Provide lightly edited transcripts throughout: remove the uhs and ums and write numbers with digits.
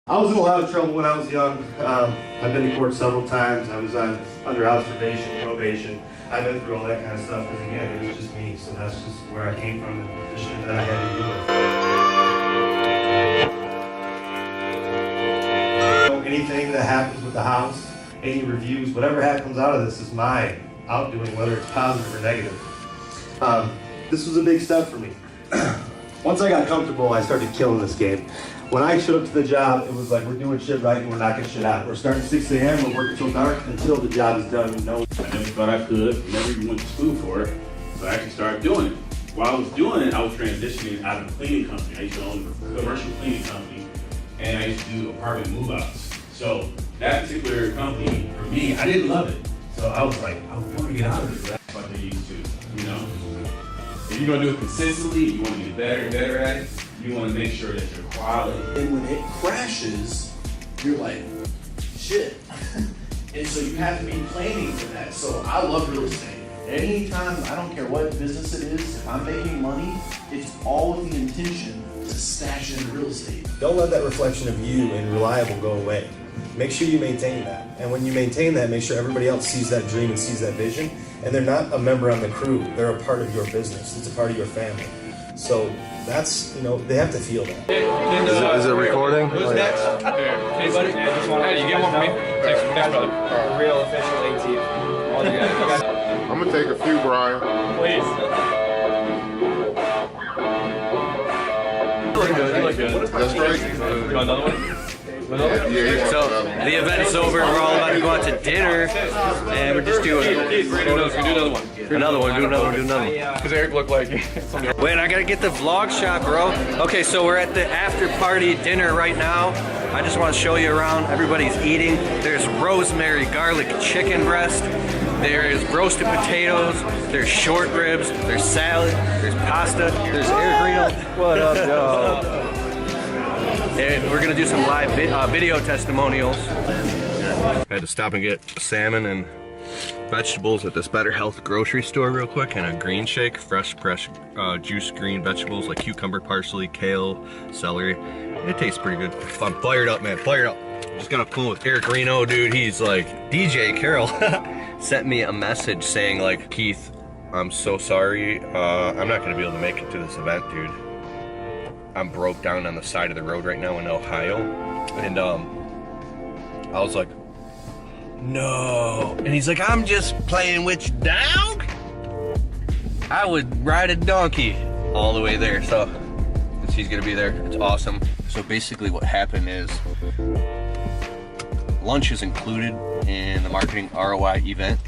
I was in a lot of trouble when I was young. I've been to court several times. I was under observation, probation. I've been through all that kind of stuff because, again, it was just me. So that's just where I came from, the position that I had to deal with. Anything that happens with the house, any reviews, whatever comes out of this is my outdoing, whether it's positive or negative. This was a big step for me. Once I got comfortable, I started killing this game. When I showed up to the job, it was like, we're doing shit right and we're knocking shit out. We're starting at 6 a.m., we're working till dark until the job is done. I never thought I could, never even went to school for it, so I actually started doing it. While I was doing it, I was transitioning out of a cleaning company. I used to own a commercial cleaning company, and I used to do apartment move-outs. So that particular company, for me, I didn't love it. So I was like, I want to get out of it. That's what they used to, you know? If you're gonna do it consistently, you want to get better and better at it, you want to make sure that your quality. And when it crashes, you're like, shit. And so you have to be planning for that. So I love real estate. Anytime, I don't care what business it is, if I'm making money, it's all with the intention to stash in real estate. Don't let that reflection of you and reliable go away. Make sure you maintain that. And when you maintain that, make sure everybody else sees that dream and sees that vision. And they're not a member on the crew. They're a part of your business. It's a part of your family. So that's, you know, they have to feel that. Is it recording? Who's next? Anybody? Yeah, just want to get one for me. Thanks, brother. A real official ATF. All you guys. I'm gonna take a few, Brian. Please. You look good. You look good. That's right. You want another one? Yeah, so the event's over. We're all about to go out to dinner, and we're just doing another one. Do another one. Because Eric looked like. Wait, I gotta get the vlog shot, bro. Okay, so we're at the after party dinner right now. I just want to show you around. Everybody's eating. There's rosemary garlic chicken breast. There is roasted potatoes. There's short ribs. There's salad. There's pasta. There's Eric Reno. What up, Joe? And we're gonna do some live video testimonials. I had to stop and get salmon and vegetables at this Better Health grocery store real quick, and a green shake, fresh juice green vegetables like cucumber, parsley, kale, celery. It tastes pretty good. I'm fired up, man, fired up. Just got off the phone with Eric Reno, dude. He's like, DJ Carroll sent me a message saying like, Keith, I'm so sorry. I'm not gonna be able to make it to this event, dude. I'm broke down on the side of the road right now in Ohio. And I was like, no. And he's like, I'm just playing with you, dog. I would ride a donkey all the way there. So he's gonna be there. It's awesome. So basically what happened is lunch is included in the marketing ROI event.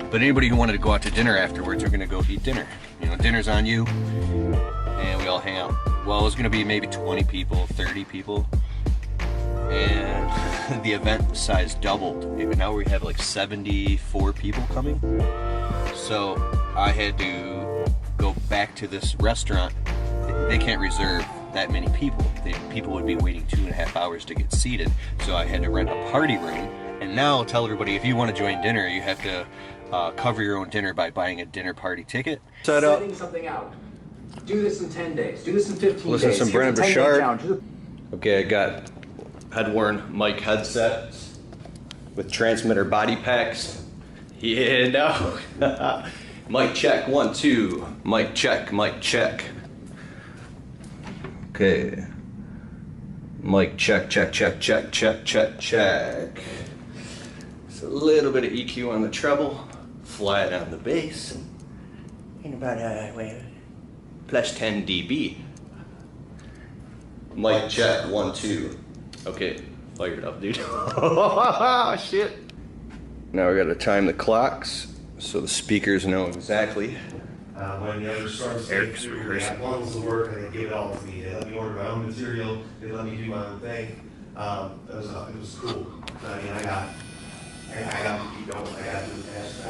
But anybody who wanted to go out to dinner afterwards are gonna go eat dinner. You know, dinner's on you. And we all hang out. Well, it was gonna be maybe 20 people, 30 people. And the event size doubled. Now we have like 74 people coming. So I had to go back to this restaurant. They can't reserve that many people. People would be waiting 2.5 hours to get seated. So I had to rent a party room. And now I'll tell everybody, if you want to join dinner, you have to cover your own dinner by buying a dinner party ticket. Setting something out. Do this in 10 days. Do this in 15 days. Listen to some Brennan Burchard. Okay, I got head-worn mic headsets with transmitter body packs. Yeah, no. Mic check, 1, 2. Mic check, mic check. Okay. Mic check, check, check, check, check, check, check. It's a little bit of EQ on the treble, flat on the bass, and about plus 10 dB. Mic check, 1, 2. Okay, fired up, dude. Shit. Now we gotta time the clocks so the speakers know exactly. When the other storms came through, they had bundles of work and they gave it all to me. They let me order my own material. They let me do my own thing. It was cool. I mean, I got to keep going. I got to do the task.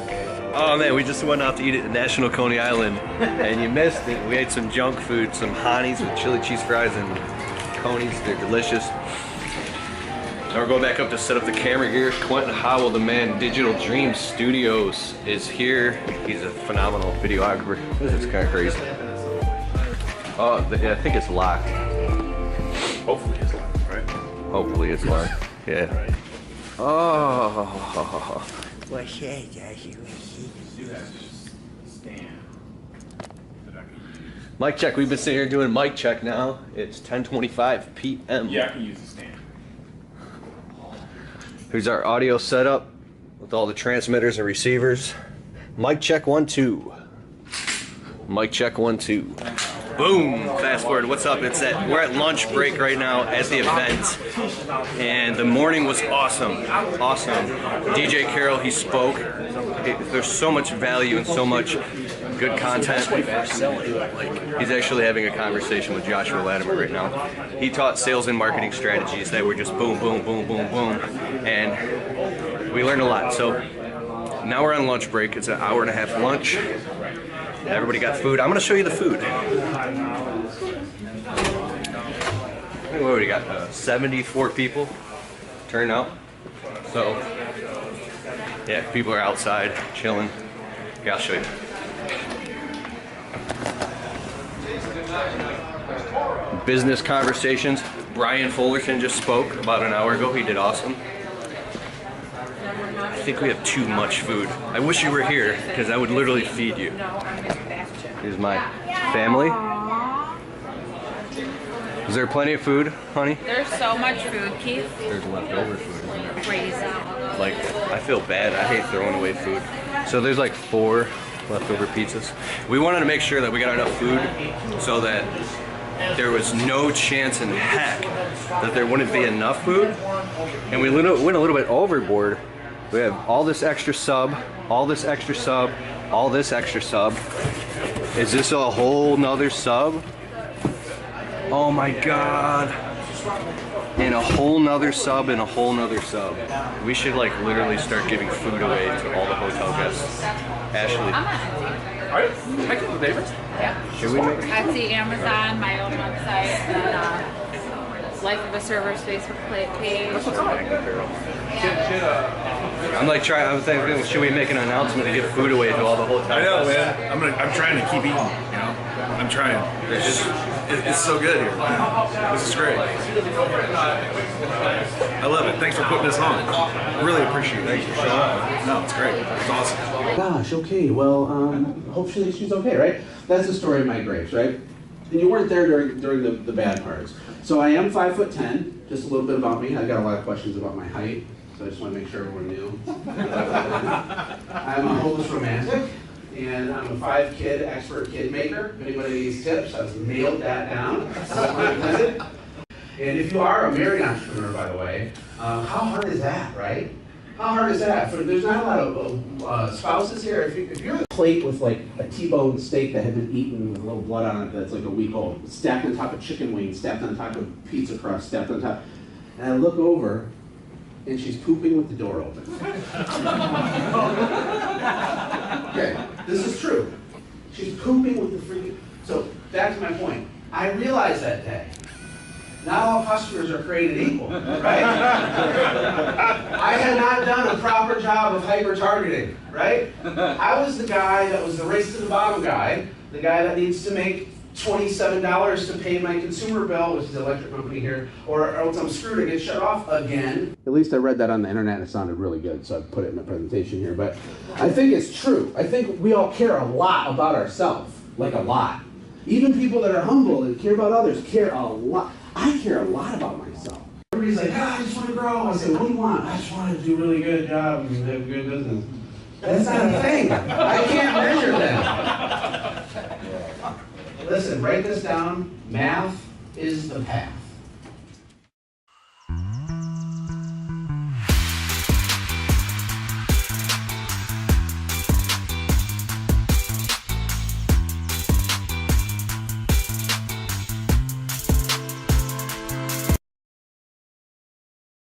Oh man, we just went out to eat at National Coney Island, and you missed it. We ate some junk food, some Honey's with chili cheese fries and Coney's. They're delicious. Now we're going back up to set up the camera gear. Quentin Howell, the man Digital Dream Studios, is here. He's a phenomenal videographer. This is kind of crazy. Oh, I think it's locked. Hopefully it's locked. Hopefully it's long. Yeah. Oh. Mic check. We've been sitting here doing mic check now. It's 10:25 p.m. Yeah, I can use the stand. Here's our audio setup with all the transmitters and receivers. Mic check 1 2. Mic check 1 2. Boom! Fast forward. What's up? We're at lunch break right now at the event, and the morning was awesome. Awesome. DJ Carroll, he spoke. There's so much value and so much good content. He's actually having a conversation with Joshua Latimer right now. He taught sales and marketing strategies that were just boom, boom, boom, boom, boom, and we learned a lot. So now we're on lunch break. It's an hour and a half lunch. Everybody got food. I'm gonna show you the food. What do we got? 74 people turned out. So yeah, people are outside chilling. Yeah, I'll show you. Business conversations. Brian Fullerton just spoke about an hour ago. He did awesome. I think we have too much food. I wish you were here because I would literally feed you. Here's my family. Is there plenty of food, honey? There's so much food, Keith. There's leftover food, isn't there? Crazy. Like, I feel bad. I hate throwing away food. So there's like 4 leftover pizzas. We wanted to make sure that we got enough food so that there was no chance in heck that there wouldn't be enough food. And we went a little bit overboard. We have all this extra sub, all this extra sub, all this extra sub. Is this a whole nother sub? Oh my God. And a whole nother sub and a whole nother sub. We should like literally start giving food away to all the hotel guests. Ashley. I'm on Etsy. All right, I can do neighbors. Yeah. Should we make Etsy, Amazon, my own website, and Life of a Server's Facebook page. I'm like I'm thinking, should we make an announcement to give food away to all the hotel I know, guests? man. I'm trying to keep eating. You know, I'm trying. It's so good here. This is great. I love it. Thanks for putting this on. Really appreciate it. Thanks for showing up. No, it's great. It's awesome. Gosh, okay, well, hopefully she's okay, right? That's the story of my grapes, right? And you weren't there during the bad parts. So I am 5'10", just a little bit about me. I got a lot of questions about my height, so I just want to make sure everyone knew. I'm a hopeless romantic, and I'm a 5-kid expert kid maker. If anybody needs tips, I've nailed that down. And if you are a married entrepreneur, by the way, how hard is that, right? How hard is that? There's not a lot of spouses here. If you're a plate with like a T-bone steak that had been eaten with a little blood on it that's like a week old, stacked on top of chicken wings, stacked on top of pizza crust, stacked on top, and I look over, and she's pooping with the door open. Okay, this is true. She's pooping with the freaking... So, back to my point. I realized that day. Not all customers are created equal, right? I had not done a proper job of hyper-targeting, right? I was the guy that was the race to the bottom guy, the guy that needs to make $27 to pay my consumer bill, which is the electric company here, or else I'm screwed and get shut off again. At least I read that on the internet and it sounded really good, so I put it in my presentation here. But I think it's true. I think we all care a lot about ourselves, like a lot. Even people that are humble and care about others care a lot. I care a lot about myself. Everybody's like, I just want to grow. I say, what do you want? I just want to do a really good job and have good business. That's not a thing. I can't measure that. Listen, write this down. Math is the path.